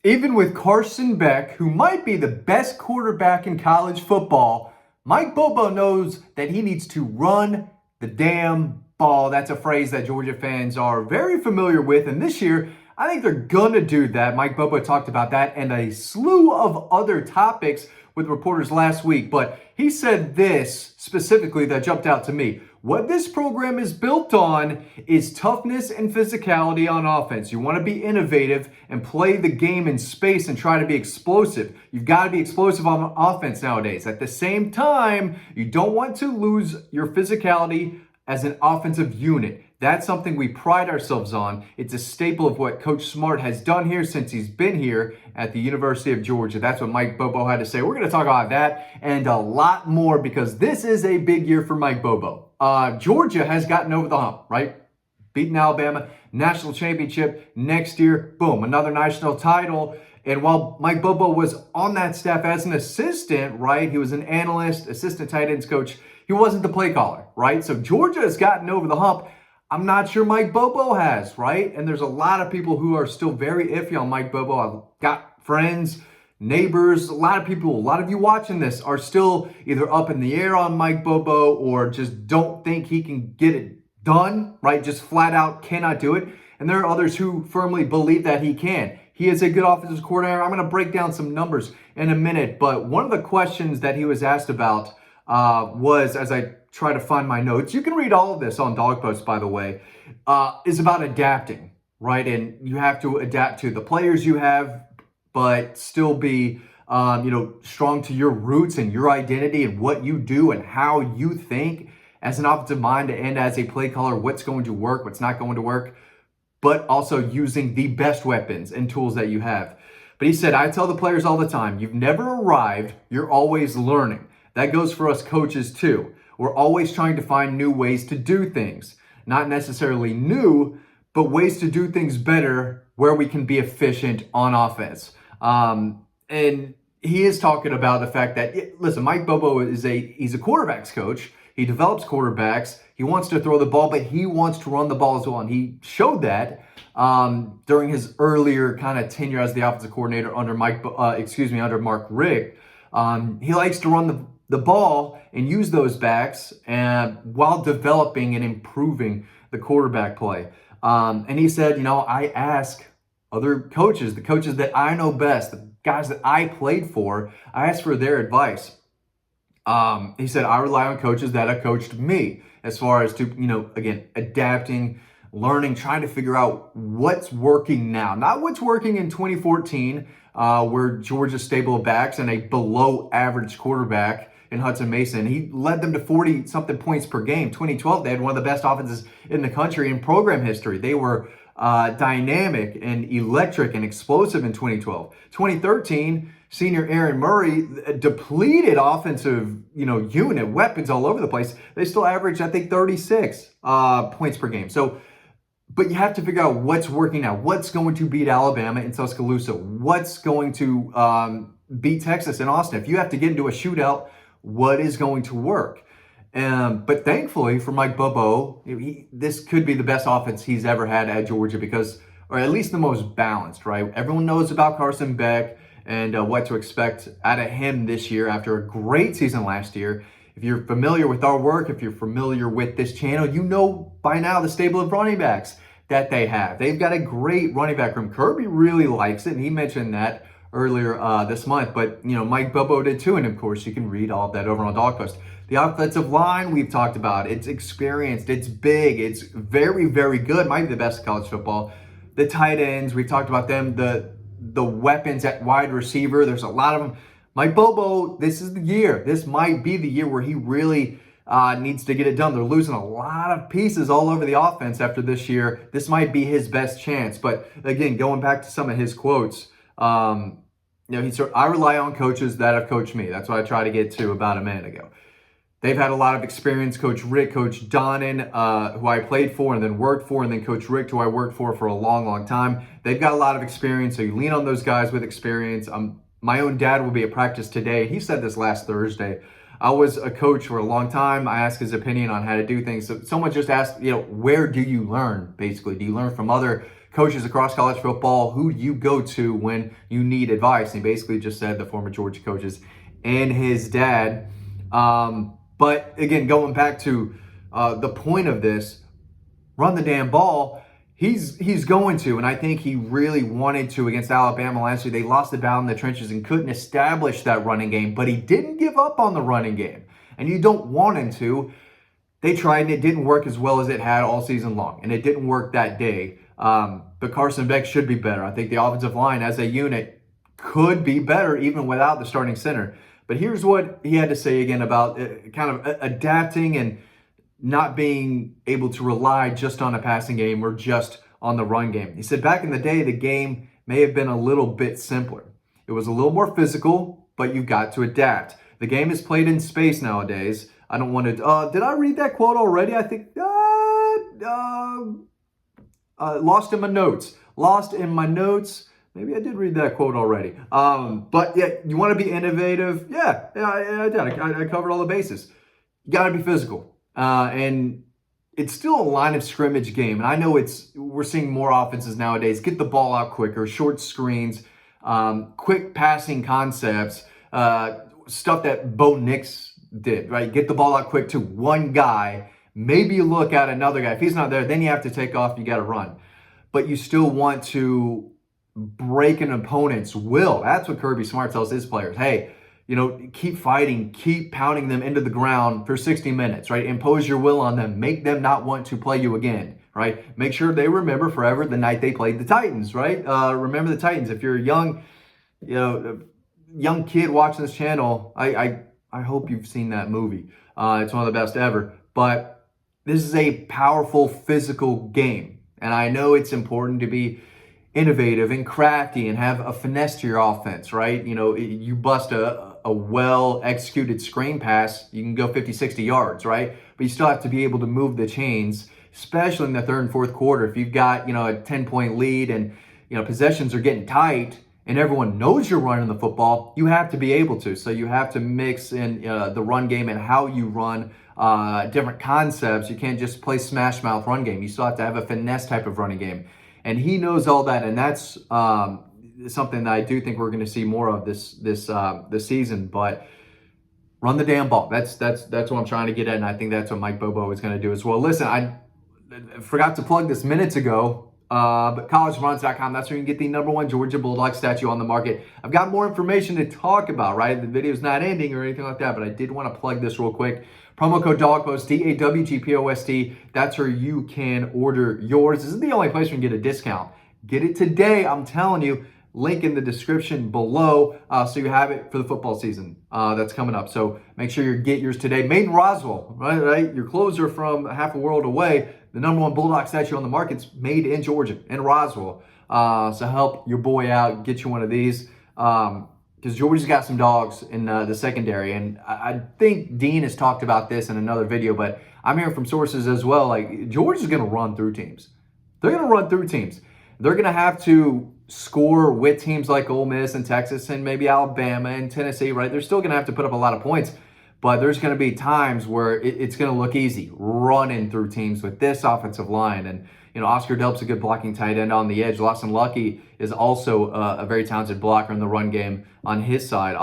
Even with Carson Beck, who might be the best quarterback in college football, Mike Bobo knows that he needs to run the damn ball. That's a phrase that Georgia fans are very familiar with. And this year, I think they're going to do that. Mike Bobo talked about that and a slew of other topics with reporters last week. But he said this specifically that jumped out to me. What this program is built on is toughness and physicality on offense. You want to be innovative and play the game in space and try to be explosive. You've got to be explosive on offense nowadays. At the same time, you don't want to lose your physicality as an offensive unit. That's something we pride ourselves on. It's a staple of what Coach Smart has done here since he's been here at the University of Georgia. That's what Mike Bobo had to say. We're going to talk about that and a lot more because this is a big year for Mike Bobo. Georgia has gotten over the hump, right? Beating Alabama, national championship. Next year, boom, another national title. And while Mike Bobo was on that staff as an assistant, right, he was an analyst, assistant tight ends coach. He wasn't the play caller, right? So Georgia has gotten over the hump. I'm not sure Mike Bobo has, right? And there's a lot of people who are still very iffy on Mike Bobo. I've got friends, neighbors, a lot of people, a lot of you watching this are still either up in the air on Mike Bobo or just don't think he can get it done, right? Just flat out cannot do it. And there are others who firmly believe that he can. He is a good offensive coordinator. I'm going to break down some numbers in a minute. But one of the questions that he was asked about was, as I try to find my notes, you can read all of this on Dawg Post, by the way, is about adapting, right? And you have to adapt to the players you have, but still be, strong to your roots and your identity and what you do and how you think as an offensive mind and as a play caller, what's going to work, what's not going to work, but also using the best weapons and tools that you have. But he said, I tell the players all the time, you've never arrived, you're always learning. That goes for us coaches too. We're always trying to find new ways to do things. Not necessarily new, but ways to do things better where we can be efficient on offense. And he is talking about the fact that, listen, Mike Bobo he's a quarterbacks coach. He develops quarterbacks. He wants to throw the ball, but he wants to run the ball as well. And he showed that during his earlier kind of tenure as the offensive coordinator under under Mark Richt. He likes to run the ball and use those backs while developing and improving the quarterback play. And he said, I ask other coaches, the coaches that I know best, the guys that I played for, I ask for their advice. He said, I rely on coaches that have coached me as far as to, again, adapting, learning, trying to figure out what's working now, not what's working in 2014, where Georgia's stable of backs and a below average quarterback in Hudson Mason. He led them to 40-something points per game. 2012, they had one of the best offenses in the country in program history. They were dynamic and electric and explosive in 2012. 2013, senior Aaron Murray, depleted offensive, unit, weapons all over the place. They still averaged, I think, 36 points per game. So, but you have to figure out what's working now. What's going to beat Alabama in Tuscaloosa? What's going to beat Texas and Austin? If you have to get into a shootout, what is going to work? But thankfully for Mike Bobo, this could be the best offense he's ever had at Georgia or at least the most balanced, right? Everyone knows about Carson Beck and what to expect out of him this year after a great season last year. If you're familiar with our work, if you're familiar with this channel, you know by now the stable of running backs that they have. They've got a great running back room. Kirby really likes it, and he mentioned that earlier this month. But, Mike Bobo did too, and of course, you can read all of that over on Dawg Post. The offensive line we've talked about, it's experienced, it's big, it's very, very good, might be the best in college football. The tight ends, we've talked about them, the weapons at wide receiver, there's a lot of them. Mike Bobo, this is the year. This might be the year where he really needs to get it done. They're losing a lot of pieces all over the offense after this year. This might be his best chance. But again, going back to some of his quotes, he said, I rely on coaches that have coached me. That's what I tried to get to about a minute ago. They've had a lot of experience. Coach Rick, Coach Donnan, who I played for and then worked for, and then Coach Rick, who I worked for a long, long time. They've got a lot of experience, so you lean on those guys with experience. My own dad will be at practice today. He said this last Thursday. I was a coach for a long time. I asked his opinion on how to do things. So someone just asked, where do you learn, basically? Do you learn from other coaches across college football, who do you go to when you need advice? And he basically just said the former Georgia coaches and his dad. But again, going back to the point of this, run the damn ball. He's going to, and I think he really wanted to against Alabama last year. They lost the battle in the trenches and couldn't establish that running game, but he didn't give up on the running game, and you don't want him to. They tried, and it didn't work as well as it had all season long, and it didn't work that day. But Carson Beck should be better. I think the offensive line as a unit could be better even without the starting center. But here's what he had to say again about kind of adapting and not being able to rely just on a passing game or just on the run game. He said back in the day, the game may have been a little bit simpler. It was a little more physical, but you've got to adapt. The game is played in space nowadays. I don't want to, did I read that quote already? I think, lost in my notes. Maybe I did read that quote already. But yeah, you want to be innovative? Yeah, I did. I covered all the bases. You got to be physical. And it's still a line of scrimmage game. And I know we're seeing more offenses nowadays get the ball out quicker, short screens, quick passing concepts, stuff that Bo Nix did, right? Get the ball out quick to one guy. Maybe you look at another guy. If he's not there, then you have to take off. You got to run. But you still want to break an opponent's will. That's what Kirby Smart tells his players. Hey, keep fighting, keep pounding them into the ground for 60 minutes, right? Impose your will on them. Make them not want to play you again, right? Make sure they remember forever the night they played the Titans, right? Remember the Titans. If you're a young kid watching this channel, I hope you've seen that movie. It's one of the best ever. But this is a powerful physical game. And I know it's important to be innovative and crafty and have a finesse to your offense, right? You bust a well-executed screen pass, you can go 50, 60 yards, right? But you still have to be able to move the chains, especially in the third and fourth quarter. If you've got, a 10-point lead and, possessions are getting tight and everyone knows you're running the football, you have to be able to. So you have to mix in the run game and how you run different concepts. You can't just play smash mouth run game. You still have to have a finesse type of running game. And he knows all that, and that's something that I do think we're going to see more of this season. But run the damn ball. That's what I'm trying to get at, and I think that's what Mike Bobo is going to do as well. Listen, I forgot to plug this minutes ago, but collegeruns.com. That's where you can get the #1 Georgia Bulldog statue on the market. I've got more information to talk about, right? The video's not ending or anything like that, but I did want to plug this real quick. Promo code DAWGPOST, DAWGPOST. That's where you can order yours. This is the only place you can get a discount. Get it today, I'm telling you. Link in the description below so you have it for the football season that's coming up. So make sure you get yours today. Made in Roswell, right? Your clothes are from half a world away. The #1 Bulldog statue on the market's made in Georgia, in Roswell. So help your boy out, get you one of these. Because Georgia's got some dogs in the secondary. And I think Dean has talked about this in another video, but I'm hearing from sources as well, like Georgia's going to run through teams. They're going to run through teams. They're going to have to score with teams like Ole Miss and Texas and maybe Alabama and Tennessee, right? They're still going to have to put up a lot of points, but there's going to be times where it's going to look easy running through teams with this offensive line. And, Oscar Delp's a good blocking tight end on the edge. Lawson Lucky is also a very talented blocker in the run game on his side,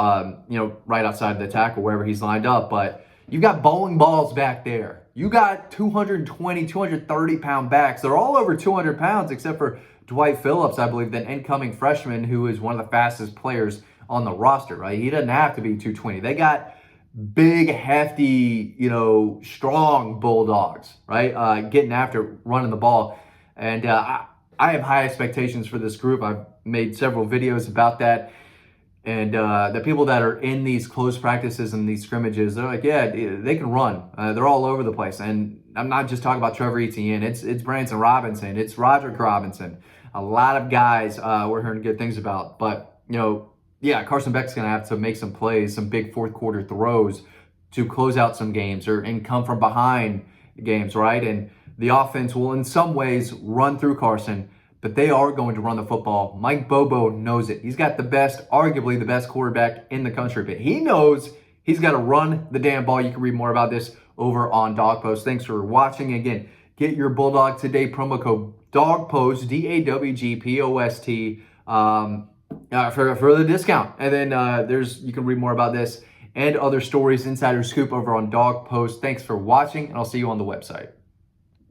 right outside the tackle, wherever he's lined up. But you've got bowling balls back there. You got 220, 230-pound backs. They're all over 200 pounds except for Dwight Phillips, I believe, the incoming freshman who is one of the fastest players on the roster, right? He doesn't have to be 220. They got big, hefty, strong Bulldogs, right? Getting after running the ball. And I have high expectations for this group. I've made several videos about that. And the people that are in these close practices and these scrimmages, they're like, yeah, they can run. They're all over the place. And I'm not just talking about Trevor Etienne. It's Branson Robinson. It's Roderick Robinson. A lot of guys we're hearing good things about. But, Carson Beck's going to have to make some plays, some big fourth quarter throws to close out some games and come from behind games, right? And the offense will in some ways run through Carson, but they are going to run the football. Mike Bobo knows it. He's got arguably the best quarterback in the country, but he knows he's got to run the damn ball. You can read more about this over on Dawg Post. Thanks for watching. Again, get your Bulldog today, promo code Dawg Post, DAWGPOST, for the discount. And then you can read more about this and other stories, insider scoop over on Dawg Post. Thanks for watching, and I'll see you on the website.